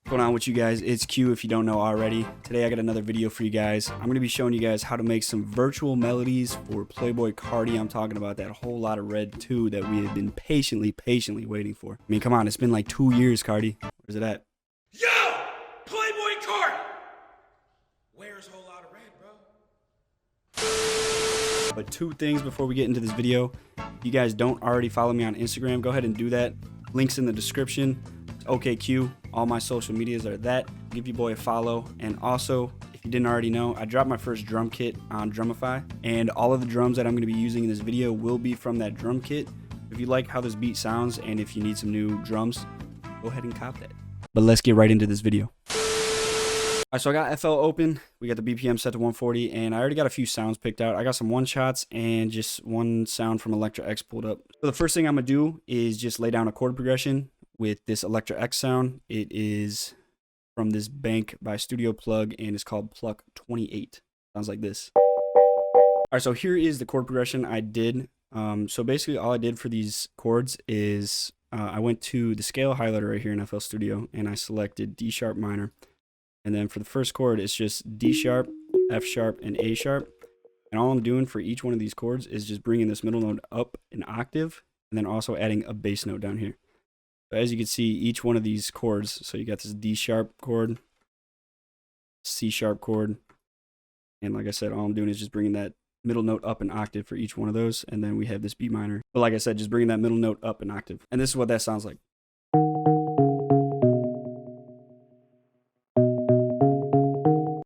What's going on with you guys? It's Q if you don't know already. Today I got another video for you guys. I'm going to be showing you guys how to make some virtual melodies for playboi carti. I'm talking about that whole lot of red 2 that we have been patiently waiting for. I mean, come on, it's been like 2 years, Carti. Where's it at? Yo! Playboi carti! Where's whole lot of red, bro? But 2 things before we get into this video. If you guys don't already follow me on Instagram, go ahead and do that. Links in the description. OKQ, all my social medias are that. Give your boy a follow. And also, if you didn't already know, I dropped my first drum kit on Drumify, and all of the drums that I'm going to be using in this video will be from that drum kit. If you like how this beat sounds and if you need some new drums, go ahead and cop that. But let's get right into this video. Alright, so I got FL open, we got the BPM set to 140, and I already got a few sounds picked out. I got some one shots and just one sound from Electra X pulled up. So the first thing I'm going to do is just lay down a chord progression with this Electra X sound. It is from this bank by Studio Plug and it's called Pluck 28. Sounds like this. Alright, so here is the chord progression I did. So basically all I did for these chords is I went to the scale highlighter right here in FL Studio and I selected D sharp minor. And then for the first chord, it's just D sharp, F sharp, and A sharp. And all I'm doing for each one of these chords is just bringing this middle note up an octave and then also adding a bass note down here. So as you can see, each one of these chords, so you got this D sharp chord, C sharp chord, and like I said, all I'm doing is just bringing that middle note up an octave for each one of those, and then we have this B minor. But like I said, just bringing that middle note up an octave. And this is what that sounds like.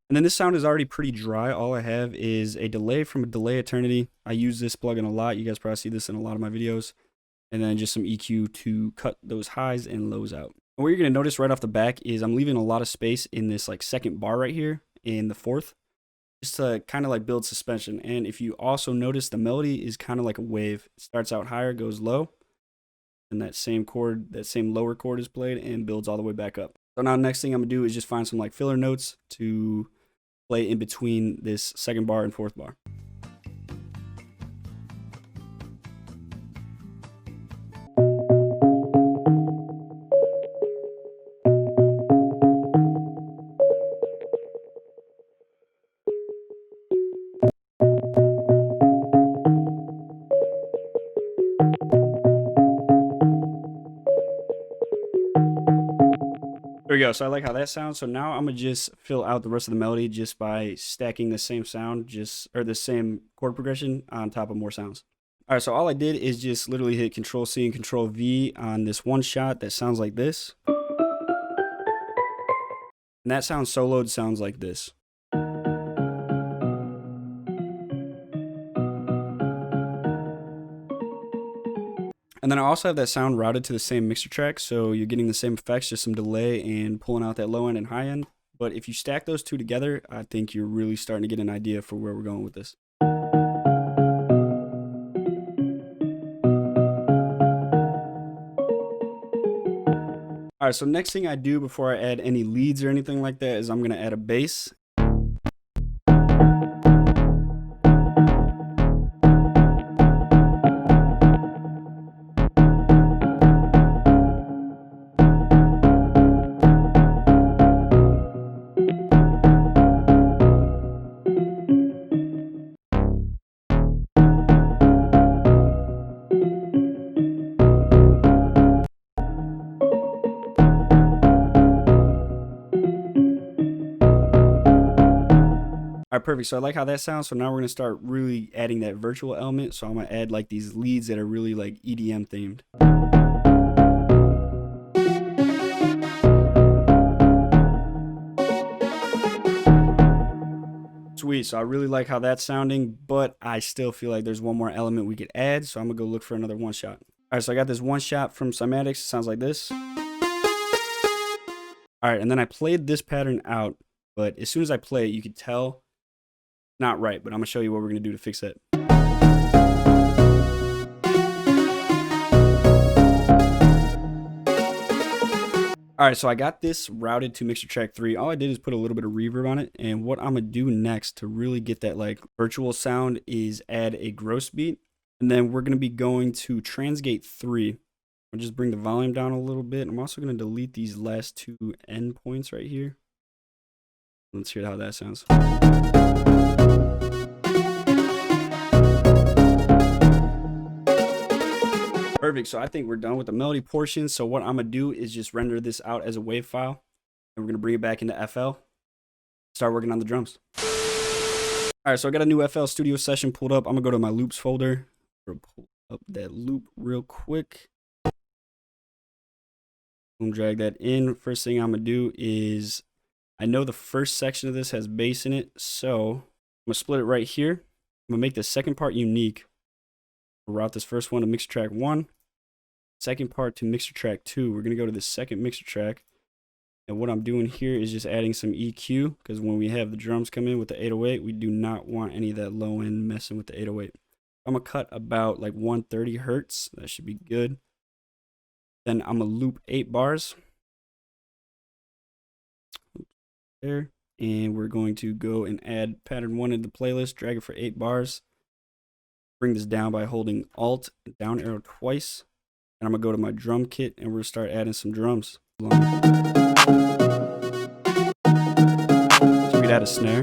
And then this sound is already pretty dry. All I have is a delay from a Delay Eternity. I use this plugin a lot. You guys probably see this in a lot of my videos. And then just some EQ to cut those highs and lows out. And what you're going to notice right off the back is I'm leaving a lot of space in this like second bar right here in the fourth, just to kind of like build suspension. And if you also notice, the melody is kind of like a wave. It starts out higher, goes low, and that same chord, that same lower chord is played and builds all the way back up. So now next thing I'm going to do is just find some like filler notes to play in between this second bar and fourth bar. There we go. So I like how that sounds. So now I'm gonna just fill out the rest of the melody just by stacking the same sound, or the same chord progression on top of more sounds. All right, so all I did is just literally hit Control C and Control V on this one shot that sounds like this. And that sound soloed sounds like this. And then I also have that sound routed to the same mixer track, so you're getting the same effects, just some delay and pulling out that low end and high end. But if you stack those two together, I think you're really starting to get an idea for where we're going with this. Alright, so next thing I do before I add any leads or anything like that is I'm going to add a bass. All right, perfect. So I like how that sounds. So now we're going to start really adding that virtual element. So I'm going to add like these leads that are really like EDM themed. Sweet. So I really like how that's sounding, but I still feel like there's one more element we could add. So I'm going to go look for another one shot. All right, so I got this one shot from Cymatics. It sounds like this. All right, and then I played this pattern out, but as soon as I play it, you could tell not right, but I'm gonna show you what we're gonna do to fix it. All right, so I got this routed to mixer track 3. All I did is put a little bit of reverb on it, and what I'm gonna do next to really get that like virtual sound is add a gross beat, and then we're gonna be going to Transgate 3. I'll just bring the volume down a little bit. I'm also going to delete these last two endpoints right here. Let's hear how that sounds. Perfect. So I think we're done with the melody portion. So what I'm going to do is just render this out as a WAV file. And we're going to bring it back into FL. Start working on the drums. All right, so I got a new FL Studio session pulled up. I'm going to go to my loops folder. We'll pull up that loop real quick. Boom, drag that in. First thing I'm going to do is, I know the first section of this has bass in it, so I'm going to split it right here. I'm going to make the second part unique. We'll route this first one to mixer track 1. Second part to mixer track 2. We're going to go to the second mixer track. And what I'm doing here is just adding some EQ, because when we have the drums come in with the 808, we do not want any of that low end messing with the 808. I'm going to cut about like 130 hertz. That should be good. Then I'm going to loop 8 bars. There. And we're going to go and add pattern 1 into the playlist, drag it for 8 bars. Bring this down by holding Alt and down arrow twice. And I'm going to go to my drum kit and we're going to start adding some drums. So we could add a snare.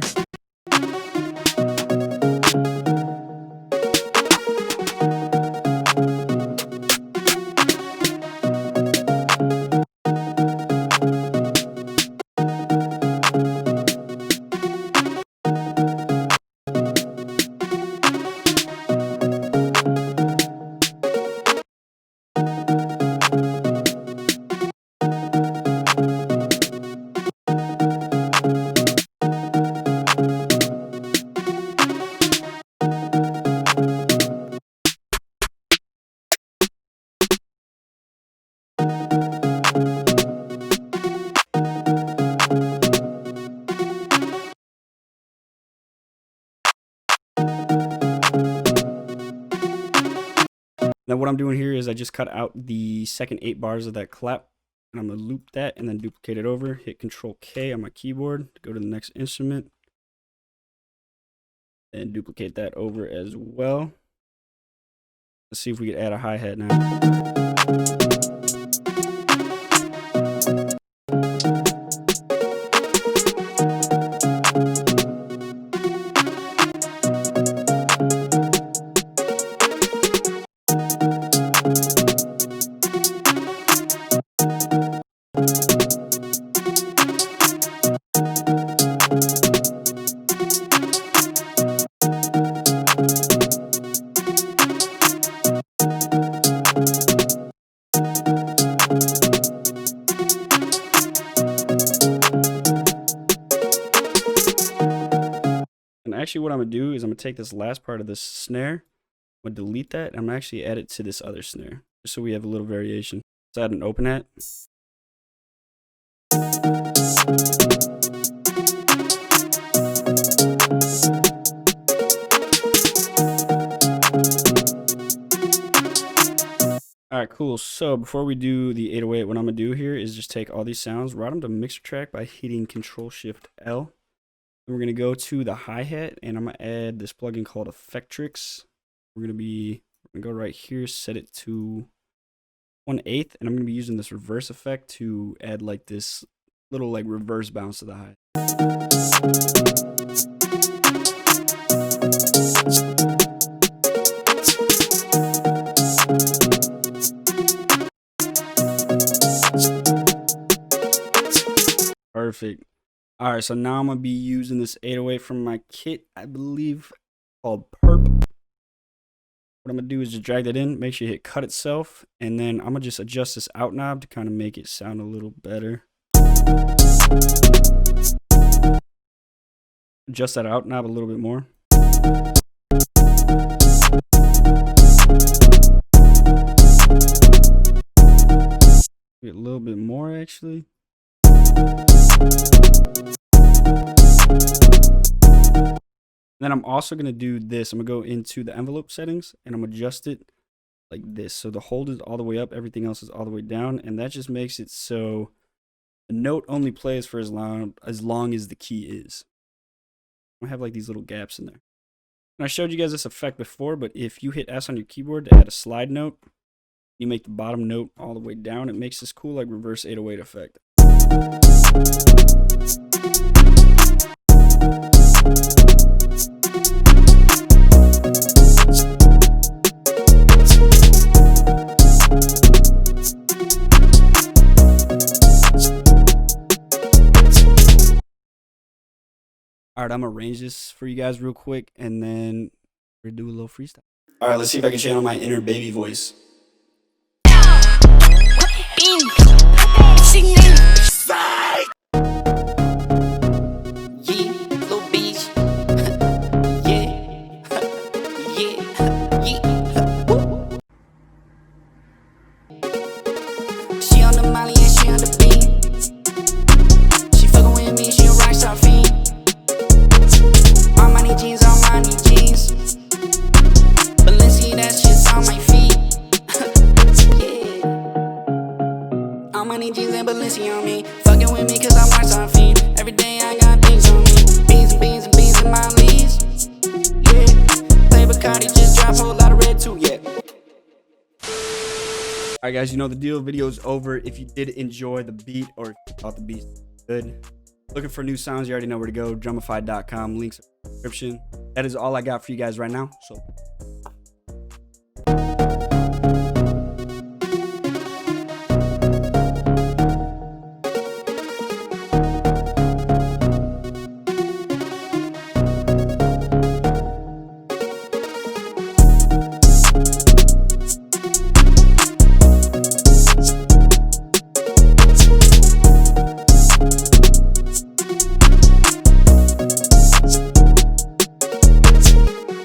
Now what I'm doing here is I just cut out the second 8 bars of that clap, and I'm going to loop that and then duplicate it over, hit Control K on my keyboard to go to the next instrument, and duplicate that over as well. Let's see if we could add a hi-hat now. And actually what I'm going to do is I'm going to take this last part of this snare, I'm going to delete that, and I'm going to actually add it to this other snare, just so we have a little variation. Let's add an open hat. Alright, cool. So before we do the 808, what I'm going to do here is just take all these sounds, route them to mixer track by hitting Control-Shift-L. And we're going to go to the hi-hat, and I'm going to add this plugin called Effectrix. We're going to go right here, set it to 1/8, and I'm going to be using this reverse effect to add like this little like reverse bounce to the hi-hat. Perfect. All right, so now I'm going to be using this 808 from my kit, I believe, called Perp. What I'm going to do is just drag that in, make sure you hit cut itself, and then I'm going to just adjust this out knob to kind of make it sound a little better. Adjust that out knob a little bit more. Get a little bit more actually. Then I'm also going to do this. I'm going to go into the envelope settings and I'm going to adjust it like this. So the hold is all the way up, everything else is all the way down, and that just makes it so the note only plays for as long as the key is. I have like these little gaps in there. And I showed you guys this effect before, but if you hit S on your keyboard to add a slide note, You make the bottom note all the way down. It makes this cool like reverse 808 effect. All right, I'm gonna arrange this for you guys real quick, and then we're gonna do a little freestyle. All right, let's see if I can channel my inner baby voice. She on the molly and she on the beat. She fucking with me, she a rockstar fiend. Armani jeans, Armani jeans. Balenciaga, that shit's on my feet. Yeah. Armani jeans and Balenciaga on me. Fucking with me cause I'm rockstar fiend. Every day I got beans on me. Beans and beans and beans in my leaves. Yeah. Playboi carti just dropped a whole lot of red too, yeah. All right, guys, you know the deal. Video's over. If you did enjoy the beat or if you thought the beat good, looking for new sounds, you already know where to go. Drumify.com, links in the description. That is all I got for you guys right now. So